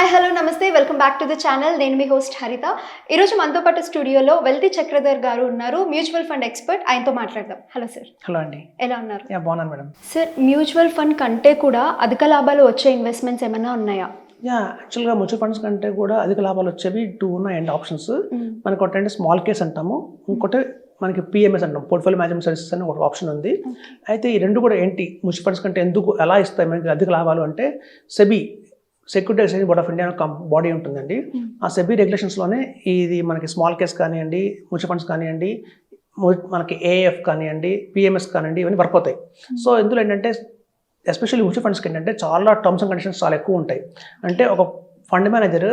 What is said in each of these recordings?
Hi hello నమస్తే welcome back to the channel. నేను మీ host హరిత. ఈరోజు మనతో పాటు స్టూడియోలో వెల్తీ చక్రధర్ గారు ఉన్నారు, మ్యూచువల్ ఫండ్ ఎక్స్పర్ట్. ఆయనతో మాట్లాడదాం. Hello sir. హలో అండి. ఎలా ఉన్నారు? బాగున్నాను మేడం. సార్, మ్యూచువల్ ఫండ్ కంటే కూడా అధిక లాభాలు వచ్చే ఇన్వెస్ట్మెంట్స్ ఏమైనా ఉన్నాయా? యాక్చువల్గా మ్యూచువల్ ఫండ్స్ కంటే కూడా అధిక లాభాలు వచ్చేవి టూ ఉన్నాయండి ఆప్షన్స్. మనకి ఒకటి స్మాల్ కేస్ అంటాము, ఇంకోటి మనకి పిఎంఎస్ అంటాం, పోర్ట్ఫోలియో మేనేజ్మెంట్ సర్వీసెస్ అని ఒక ఆప్షన్ ఉంది. అయితే ఈ రెండు కూడా ఏంటి, మ్యూచువల్ ఫండ్స్ కంటే ఎందుకు ఎలా ఇస్తాయి మనకి అధిక లాభాలు అంటే, SEBI security exchange board of India body ఉంటుందండి. ఆ సెబీ రెగ్యులేషన్స్లోనే ఇది మనకి స్మాల్ కేస్ కానివ్వండి, మ్యూచువల్ ఫండ్స్ కానివ్వండి, మనకి ఏఎఫ్ కానివ్వండి, పిఎంఎస్ కానివ్వండి, ఇవన్నీ వర్క్ అవుతాయి. సో ఇందులో ఏంటంటే ఎస్పెషల్లీ మ్యూచువల్ ఫండ్స్కి ఏంటంటే చాలా టర్మ్స్ అండ్ కండిషన్స్ చాలా ఎక్కువ ఉంటాయి. అంటే ఒక ఫండ్ మేనేజర్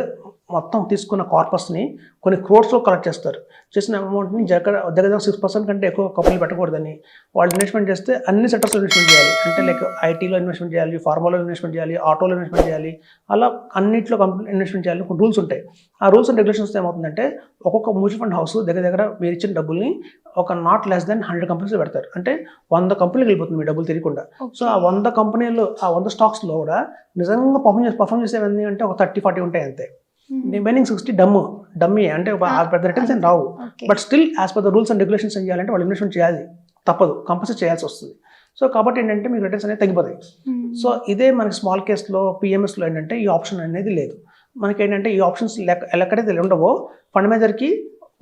మొత్తం తీసుకున్న కార్పస్ని కొన్ని క్రోర్స్లో కలెక్ట్ చేస్తారు. చేసిన అమౌంట్ని దగ్గర 6% కంటే ఎక్కువ కంపెనీలు పెట్టకూడదని, వాళ్ళు ఇన్వెస్ట్మెంట్ చేస్తే అన్ని సెక్టర్స్లో ఇన్వెస్ట్మెంట్ చేయాలి. అంటే లైక్ ఐటీలో ఇన్వెస్ట్మెంట్ చేయాలి, ఫార్మాలో ఇన్వెస్ట్మెంట్ చేయాలి, ఆటోలో ఇన్వెస్ట్మెంట్ చేయాలి, అలా అన్నింటిలో ఇన్వెస్ట్మెంట్ చేయాలి. కొన్ని రూల్స్ ఉంటాయి. ఆ రూల్స్ అండ్ రెగ్యులేషన్స్ ఏమవుతుందంటే, ఒక్కొక్క మ్యూచువల్ ఫండ్ హౌస్ దగ్గర మీరు ఇచ్చిన డబ్బుల్ని ఒక నాట్ లెస్ దెన్ 100 కంపెనీస్ పెడతారు. అంటే 100 కంపెనీలు వెళ్ళిపోతుంది మీ డబ్బులు తెలియకుండా. సో ఆ 100 కంపెనీలు, ఆ 100 స్టాక్స్లో కూడా నిజంగా పర్ఫామ్ చేసేవన్నీ అంటే ఒక 30-40 ఉంటాయి అంతే. రిమైనింగ్ 60 డమ్మీ, అంటే పెద్ద రిటర్న్స్ ఏం రావు. But still as per the rules and regulations ఏం చేయాలంటే వాళ్ళు ఇన్వెస్ట్మెంట్ చేయాలి, తప్పదు, కంపల్సరీ చేయాల్సి వస్తుంది. సో కాబట్టి ఏంటంటే మీకు రిటర్న్స్ అనేది తగ్గిపోతాయి. సో ఇదే మనకి స్మాల్ కేస్లో పిఎంఎస్లో ఏంటంటే ఈ ఆప్షన్ అనేది లేదు. మనకి ఏంటంటే ఈ ఆప్షన్స్ ఎక్కడైతే ఉండవో ఫండ్ మేనేజర్కి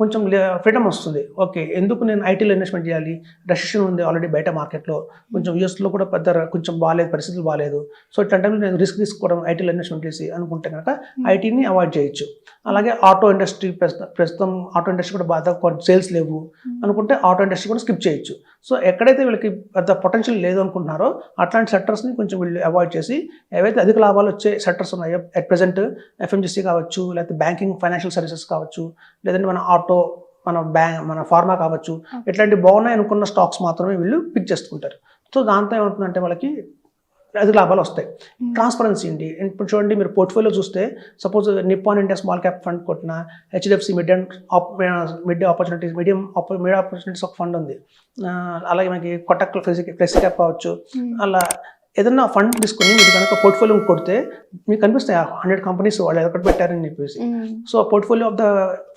కొంచెం ఫ్రీడమ్ వస్తుంది. ఓకే, ఎందుకు నేను ఐటీలో ఇన్వెస్ట్మెంట్ చేయాలి, రెసిషన్ ఉంది ఆల్రెడీ బయట మార్కెట్లో, కొంచెం యూఎస్లో కూడా కొంచెం బాగాలేదు, పరిస్థితులు బాగాలేదు. సో ఇట్లాంటి టైంలో నేను రిస్క్ తీసుకోవడం ఐటీలో ఇన్వెస్ట్మెంట్ చేసి అనుకుంటే కనుక ఐటీని అవాయిడ్ చేయొచ్చు. అలాగే ఆటో ఇండస్ట్రీ, ప్రస్తుతం ఆటో ఇండస్ట్రీ కూడా బాగా సేల్స్ లేవు అనుకుంటే ఆటో ఇండస్ట్రీ కూడా స్కిప్ చేయొచ్చు. సో ఎక్కడైతే వీళ్ళకి పెద్ద పొటెన్షియల్ లేదు అనుకుంటున్నారో అట్లాంటి సెక్టర్స్ని కొంచెం వీళ్ళు అవాయిడ్ చేసి, ఏవైతే అధిక లాభాలు వచ్చే సెక్టర్స్ ఉన్నాయో అట్ ప్రెజెంట్ ఎఫ్ఎంజీసీ కావచ్చు, లేకపోతే బ్యాంకింగ్ ఫైనాన్షియల్ సర్వీసెస్ కావచ్చు, లేదంటే మన ఆటో, మన ఫార్మా కావచ్చు, ఇట్లాంటి బాగున్నాయి అనుకున్న స్టాక్స్ మాత్రమే వీళ్ళు పిక్ చేసుకుంటారు. సో దాంతో ఏమవుతుందంటే వాళ్ళకి అధిక లాభాలు వస్తాయి. ట్రాన్స్పరెన్సీ అండి. ఇప్పుడు చూడండి, మీరు పోర్ట్ఫోలియో చూస్తే suppose Nippon India small cap fund కొట్టిన, హెచ్డిఎఫ్సి మిడ్ ఆపర్చునిటీస్ ఒక ఫండ్ ఉంది. అలాగే మనకి కొటక్ ఫ్లెక్సీ క్యాప్ కావచ్చు. అలా ఏదన్నా ఫండ్ తీసుకుని మీరు కనుక పోర్ట్ఫోలియో కొడితే మీకు కనిపిస్తాయి 100 కంపెనీస్ వాళ్ళు ఎక్కడ పెట్టారని చెప్పేసి. So portfolio of the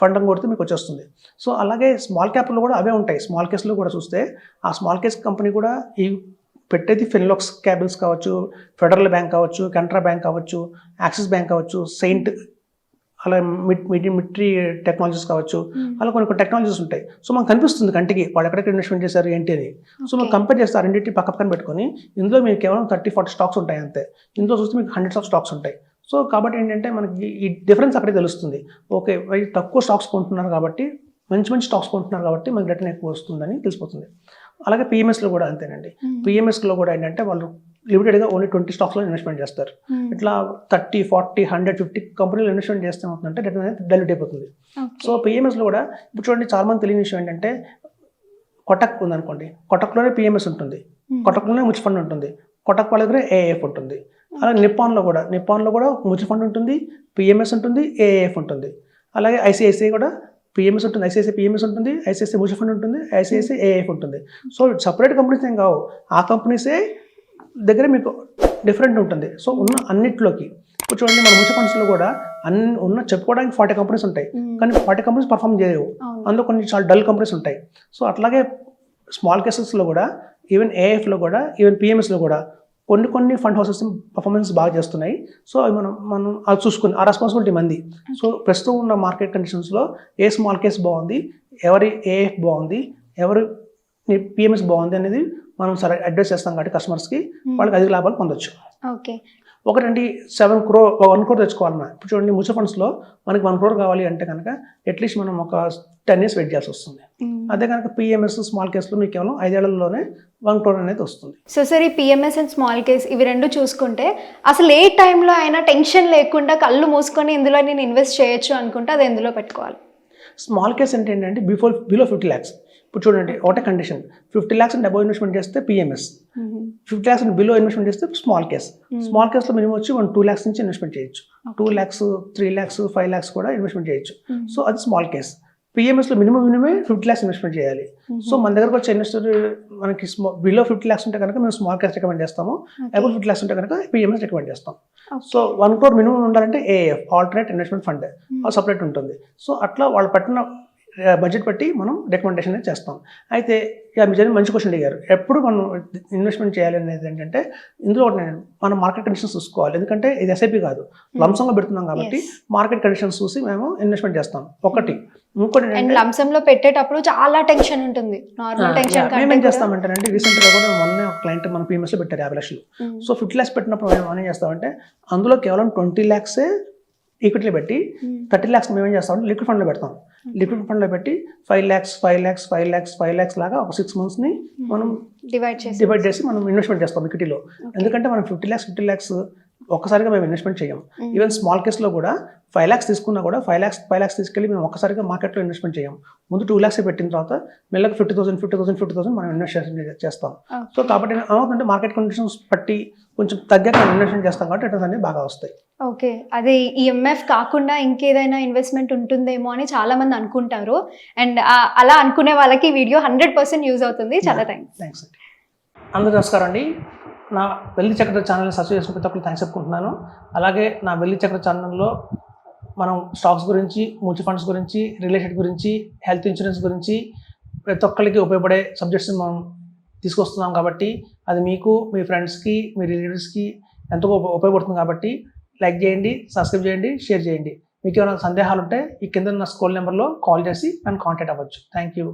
fund అని కొడితే మీకు వచ్చేస్తుంది. సో అలాగే స్మాల్ క్యాప్లో కూడా అవే ఉంటాయి. స్మాల్ కేస్లో కూడా చూస్తే ఆ స్మాల్ కేస్ కంపెనీ కూడా ఈ పెట్టేది ఫిన్లాక్స్ క్యాబిల్స్ కావచ్చు, ఫెడరల్ బ్యాంక్ కావచ్చు, కెనరా బ్యాంక్ కావచ్చు, యాక్సిస్ బ్యాంక్ కావచ్చు, సెయింట్, అలా మిట్రీ టెక్నాలజీస్ కావచ్చు, అలా కొన్ని టెక్నాలజీస్ ఉంటాయి. సో మనకు కనిపిస్తుంది కంటికి వాళ్ళు ఎక్కడెక్కడ ఇన్వెస్ట్మెంట్ చేశారు ఏంటి అని. సో మనం కంపేర్ చేస్తే ఆ రెండింటి పక్కన పెట్టుకొని ఇందులో మీకు కేవలం 30-40 స్టాక్స్ ఉంటాయి అంతే. ఇందులో చూస్తే మీకు 100 స్టాక్స్ ఉంటాయి. సో కాబట్టి ఏంటంటే మనకి ఈ డిఫరెన్స్ అక్కడే తెలుస్తుంది. ఓకే, తక్కువ స్టాక్స్ కొంటున్నారు కాబట్టి, మంచి స్టాక్స్ కొంటున్నారు కాబట్టి మనకి రిటర్న్ ఎక్కువ వస్తుందని తెలిసిపోతుంది. అలాగే పిఎంఎస్లో కూడా అంతేనండి. పిఎంఎస్లో కూడా ఏంటంటే వాళ్ళు లిమిటెడ్గా ఓన్లీ 20 స్టాక్స్లో ఇన్వెస్ట్మెంట్ చేస్తారు. ఇట్లా 30, 40, 100, 50 కంపెనీలు ఇన్వెస్ట్మెంట్ చేస్తే ఏమవుతుందంటే రిటర్న్ అనేది డైల్యూట్ అయిపోతుంది. సో పిఎంఎస్లో కూడా ఇప్పుడు చూడండి, చాలా మంది తెలియని విషయం ఏంటంటే, కొటక్ ఉందనుకోండి, కొటక్లోనే పిఎంఎస్ ఉంటుంది, కొటక్లోనే మ్యూచువల్ ఫండ్ ఉంటుంది, కొటక్ వాళ్ళ దగ్గర ఏఎఫ్ ఉంటుంది. అలాగే నిప్పాన్లో కూడా మ్యూచువల్ ఫండ్ ఉంటుంది, పిఎంఎస్ ఉంటుంది, ఏఎఫ్ ఉంటుంది. అలాగే ఐసిఐసిఐ కూడా పిఎంఎస్ ఉంటుంది, ఐసిఐసిఐ పిఎంఎస్ ఉంటుంది, ఐసిఐసిఐ మ్యూచువల్ ఫండ్ ఉంటుంది, ఐసిఐసిఐ ఏఎఫ్ ఉంటుంది. సో సపరేట్ కంపెనీస్ ఏం కావు, ఆ కంపెనీసే దగ్గర మీకు డిఫరెంట్ ఉంటుంది. సో ఉన్న అన్నిట్లోకి ఇప్పుడు చూడండి, మన మ్యూచువల్ ఫండ్స్లో కూడా చెప్పుకోవడానికి 40 కంపెనీస్ ఉంటాయి, కానీ 40 కంపెనీస్ పర్ఫామ్ చేయవు. అందులో కొన్ని చాలా డల్ కంపెనీస్ ఉంటాయి. సో అట్లాగే స్మాల్ కేసెస్లో కూడా, ఈవెన్ ఏఎఫ్లో కూడా, ఈవెన్ పిఎంఎస్లో కూడా కొన్ని ఫండ్ హౌసెస్ పర్ఫార్మెన్స్ బాగా చేస్తున్నాయి. సో అవి మనం అది చూసుకుని ఆ రెస్పాన్సిబిలిటీ మంది. సో ప్రస్తుతం ఉన్న మార్కెట్ కండిషన్స్లో ఏ స్మాల్ కేస్ బాగుంది, ఎవరి ఏఎఫ్ బాగుంది, ఎవరి పిఎంఎస్ బాగుంది అనేది మనం సరే అడ్వైస్ చేస్తాం కాబట్టి కస్టమర్స్కి వాళ్ళకి అధిక లాభాలు పొందొచ్చు. ఓకే, ఒకటండి 1 crore తెచ్చుకోవాలన్నా, ఇప్పుడు చూడండి మ్యూచువల్ ఫండ్స్లో మనకి 1 crore కావాలి అంటే కనుక అట్లీస్ట్ మనం ఒక 10 years వెయిట్ చేయాల్సి వస్తుంది. అదే కనుక పిఎంఎస్ స్మాల్ కేసులో మీకు కేవలం 5 ఏళ్లలోనే 1 crore అనేది వస్తుంది. సో సార్, ఈ పిఎంఎస్ అండ్ స్మాల్ కేస్ ఇవి రెండు చూసుకుంటే అసలు ఏ టైంలో అయినా టెన్షన్ లేకుండా కళ్ళు మూసుకొని ఇందులో నేను ఇన్వెస్ట్ చేయొచ్చు అనుకుంటే అది ఎందులో పెట్టుకోవాలి? స్మాల్ కేస్ అంటే ఏంటంటే బిలో 50 lakhs. ఇప్పుడు చూడండి, ఒకటే condition, 50 lakhs and above investment చేస్తే PMS, 50 lakhs and below investment చేస్తే స్మాల్ కేస్. స్మాల్ కేస్లో మినిమం వచ్చి 2 lakhs నుంచి ఇన్వెస్ట్మెంట్ చేయొచ్చు. 2 lakhs, 3 lakhs, 5 lakhs కూడా ఇన్వెస్ట్మెంట్ చేయొచ్చు. సో అది స్మాల్ కేస్. పిఎంఎస్లో మినిమం 50 lakhs ఇన్వెస్ట్మెంట్ చేయాలి. సో మన దగ్గరకు వచ్చే ఇన్వెస్టర్ మనకి బిలో 50 lakhs ఉంటే కనుక మేము స్మాల్ క్యాష్ రికమెండ్ చేస్తాము. అబౌవ్ 50 lakhs ఉంటే కనుక పిఎంఎస్ రికమెండ్ చేస్తాం. సో 1 crore మినిమం ఉండాలంటే AF alternate investment fund separate ఉంటుంది. సో అట్లా వాళ్ళు పట్టిన బడ్జెట్ బట్టి మనం రికమెండేషన్ చేస్తాం. అయితే మీరు మంచి క్వశ్చన్ అడిగారు. ఎప్పుడు మనం ఇన్వెస్ట్మెంట్ చేయాలి అనేది ఏంటంటే ఇందులో మనం మార్కెట్ కండిషన్స్ చూసుకోవాలి. ఎందుకంటే ఇది ఎస్ఐపి కాదు, లంసంగా పెడుతున్నాం కాబట్టి మార్కెట్ కండిషన్స్ చూసి మేము ఇన్వెస్ట్మెంట్ చేస్తాం. ఒకటి. ఇంకోటి లంసంలో పెట్టేటప్పుడు చాలా టెన్షన్ ఉంటుంది. నార్మల్ టెన్షన్ మేమేం చేస్తామంటే రీసెంట్గా కూడా మొన్న ఒక క్లయింట్ మన పిఎంఎస్లో పెట్టారు 50 lakhs. సో 50 lakhs పెట్టినప్పుడు మేము ఏం చేస్తామంటే అందులో కేవలం 20 lakhs ఈక్విటీలో పెట్టి 30 lakhs మేము ఏం చేస్తామంటే లిక్విడ్ ఫండ్లో పెడతాం. లిక్విడ్ ఫండ్లో పెట్టి 5 lakhs లాగా ఒక 6 months మనం డివైడ్ చేసి మనం ఇన్వెస్ట్మెంట్ చేస్తాం ఈక్విటీలో. ఎందుకంటే మనం 50 lakhs ఒక్కసారిగా మేము ఇన్వెస్ట్మెంట్ చేయం. ఈవెన్ స్మాల్ కేస్లో కూడా 5 lakhs తీసుకున్నా కూడా 5 lakhs తీసుకెళ్ళి మేము ఒక్కసారిగా మార్కెట్లో ఇన్వెస్ట్మెంట్ చేయం. ముందు 2 lakhs పెట్టిన తర్వాత మెల్లగా 50,000 మనం ఇన్వెస్ట్ చేస్తాం. సో కాబట్టి ఏమవుతుందంటే మార్కెట్ కండిషన్స్ బట్టి కొంచెం తగ్గాక ఇన్వెస్ట్మెంట్ చేస్తాం కాబట్టి రిటర్న్స్ అనేవి బాగా వస్తాయి. ఓకే, అదే ఈఎంఎఫ్ కాకుండా ఇంకేదైనా ఇన్వెస్ట్మెంట్ ఉంటుందేమో అని చాలా మంది అనుకుంటారు. అండ్ అలా అనుకునే వాళ్ళకి ఈ వీడియో 100% యూజ్ అవుతుంది. చాలా థ్యాంక్స్ అండి. అందరూ నమస్కారం అండి. నా వెల్లి చక్ర ఛానల్ని సబ్స్క్రైబ్ చేసిన ప్రతి ఒక్కరికి థ్యాంక్స్ చెప్పుకుంటున్నాను. అలాగే నా వెల్లి చక్ర ఛానల్లో మనం స్టాక్స్ గురించి, మ్యూచువల్ ఫండ్స్ గురించి, రియల్ ఎస్టేట్ గురించి, హెల్త్ ఇన్సూరెన్స్ గురించి ప్రతి ఒక్కరికి ఉపయోగపడే సబ్జెక్ట్స్ మనం తీసుకొస్తున్నాం. కాబట్టి అది మీకు, మీ ఫ్రెండ్స్కి, మీ రిలేటివ్స్కి ఎంతో ఉపయోగపడుతుంది. కాబట్టి లైక్ చేయండి, సబ్స్క్రైబ్ చేయండి, షేర్ చేయండి. మీకు ఏమైనా సందేహాలు ఉంటే ఈ కింద నా స్క్రోల్ నెంబర్లో కాల్ చేసి నన్ను కాంటాక్ట్ అవ్వచ్చు. Thank you.